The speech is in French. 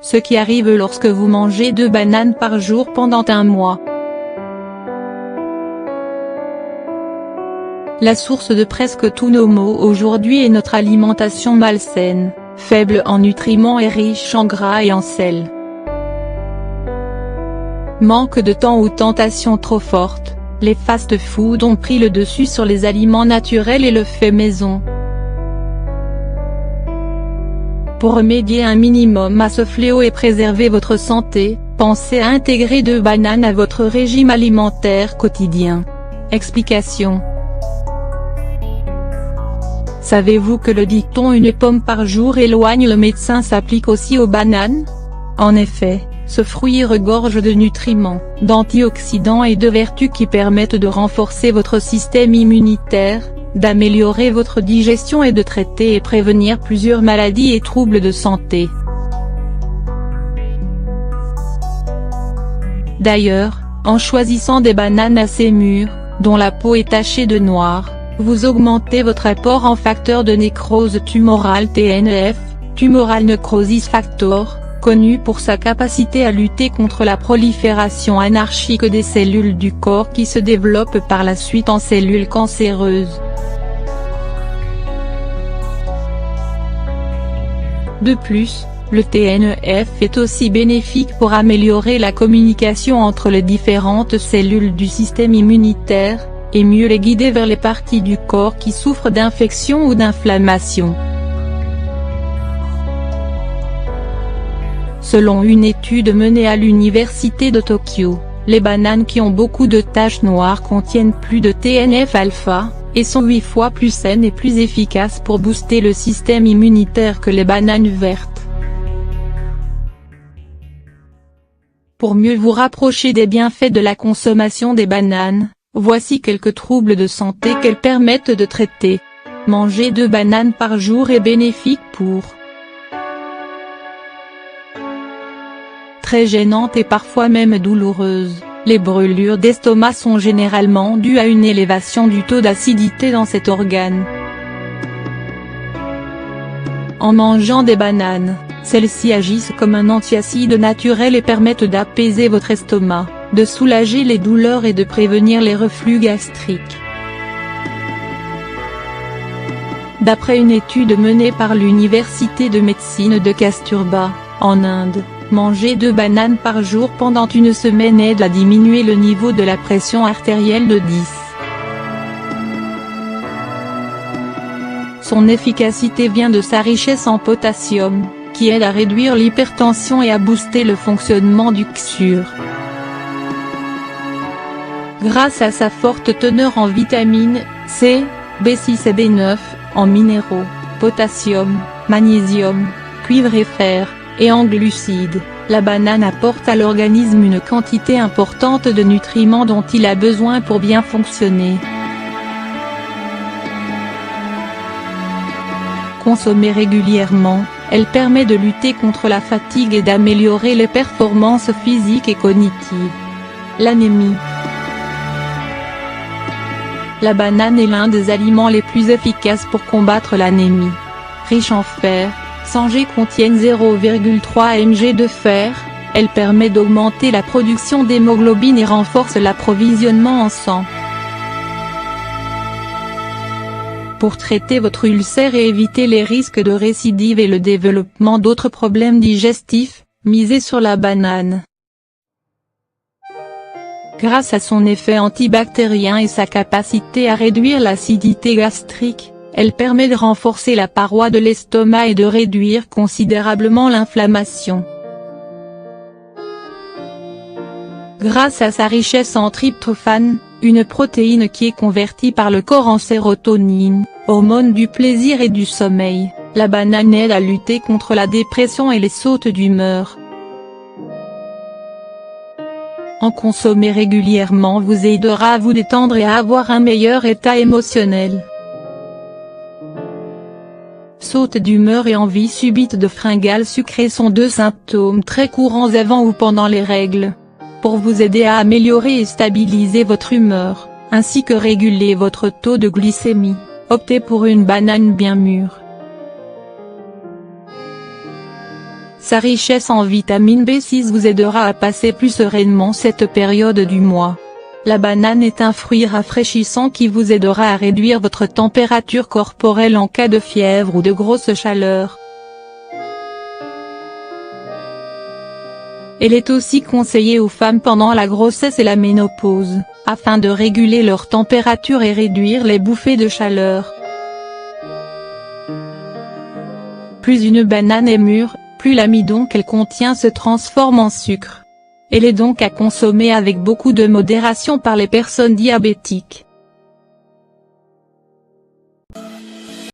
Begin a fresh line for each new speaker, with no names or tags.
ce qui arrive lorsque vous mangez 2 bananes par jour pendant un mois. La source de presque tous nos maux aujourd'hui est notre alimentation malsaine, faible en nutriments et riche en gras et en sel. Manque de temps ou tentation trop forte, les fast-food ont pris le dessus sur les aliments naturels et le fait maison. Pour remédier un minimum à ce fléau et préserver votre santé, pensez à intégrer 2 bananes à votre régime alimentaire quotidien. Explication. Savez-vous que le dicton « une pomme par jour éloigne le médecin » s'applique aussi aux bananes? En effet, ce fruit regorge de nutriments, d'antioxydants et de vertus qui permettent de renforcer votre système immunitaire, d'améliorer votre digestion et de traiter et prévenir plusieurs maladies et troubles de santé. D'ailleurs, en choisissant des bananes assez mûres, dont la peau est tachée de noir, vous augmentez votre apport en facteur de nécrose tumorale TNF, Tumoral Necrosis Factor, connu pour sa capacité à lutter contre la prolifération anarchique des cellules du corps qui se développent par la suite en cellules cancéreuses. De plus, le TNF est aussi bénéfique pour améliorer la communication entre les différentes cellules du système immunitaire, et mieux les guider vers les parties du corps qui souffrent d'infection ou d'inflammation. Selon une étude menée à l'université de Tokyo, les bananes qui ont beaucoup de taches noires contiennent plus de TNF-alpha, et sont 8 fois plus saines et plus efficaces pour booster le système immunitaire que les bananes vertes. Pour mieux vous rapprocher des bienfaits de la consommation des bananes, voici quelques troubles de santé qu'elles permettent de traiter. Manger 2 bananes par jour est bénéfique pour très gênante et parfois même douloureuse. Les brûlures d'estomac sont généralement dues à une élévation du taux d'acidité dans cet organe. En mangeant des bananes, celles-ci agissent comme un antiacide naturel et permettent d'apaiser votre estomac, de soulager les douleurs et de prévenir les reflux gastriques. D'après une étude menée par l'Université de médecine de Kasturba, en Inde, manger 2 bananes par jour pendant une semaine aide à diminuer le niveau de la pression artérielle de 10. Son efficacité vient de sa richesse en potassium, qui aide à réduire l'hypertension et à booster le fonctionnement du cœur. Grâce à sa forte teneur en vitamines C, B6 et B9, en minéraux, potassium, magnésium, cuivre et fer, et en glucides, la banane apporte à l'organisme une quantité importante de nutriments dont il a besoin pour bien fonctionner. Consommée régulièrement, elle permet de lutter contre la fatigue et d'améliorer les performances physiques et cognitives. L'anémie. La banane est l'un des aliments les plus efficaces pour combattre l'anémie. Riche en fer, 100 g contiennent 0,3 mg de fer, elle permet d'augmenter la production d'hémoglobine et renforce l'approvisionnement en sang. Pour traiter votre ulcère et éviter les risques de récidive et le développement d'autres problèmes digestifs, misez sur la banane. Grâce à son effet antibactérien et sa capacité à réduire l'acidité gastrique, elle permet de renforcer la paroi de l'estomac et de réduire considérablement l'inflammation. Grâce à sa richesse en tryptophane, une protéine qui est convertie par le corps en sérotonine, hormone du plaisir et du sommeil, la banane aide à lutter contre la dépression et les sautes d'humeur. En consommer régulièrement vous aidera à vous détendre et à avoir un meilleur état émotionnel. Saute d'humeur et envie subite de fringales sucrées sont 2 symptômes très courants avant ou pendant les règles. Pour vous aider à améliorer et stabiliser votre humeur, ainsi que réguler votre taux de glycémie, optez pour une banane bien mûre. Sa richesse en vitamine B6 vous aidera à passer plus sereinement cette période du mois. La banane est un fruit rafraîchissant qui vous aidera à réduire votre température corporelle en cas de fièvre ou de grosse chaleur. Elle est aussi conseillée aux femmes pendant la grossesse et la ménopause, afin de réguler leur température et réduire les bouffées de chaleur. Plus une banane est mûre, plus l'amidon qu'elle contient se transforme en sucre. Elle est donc à consommer avec beaucoup de modération par les personnes diabétiques.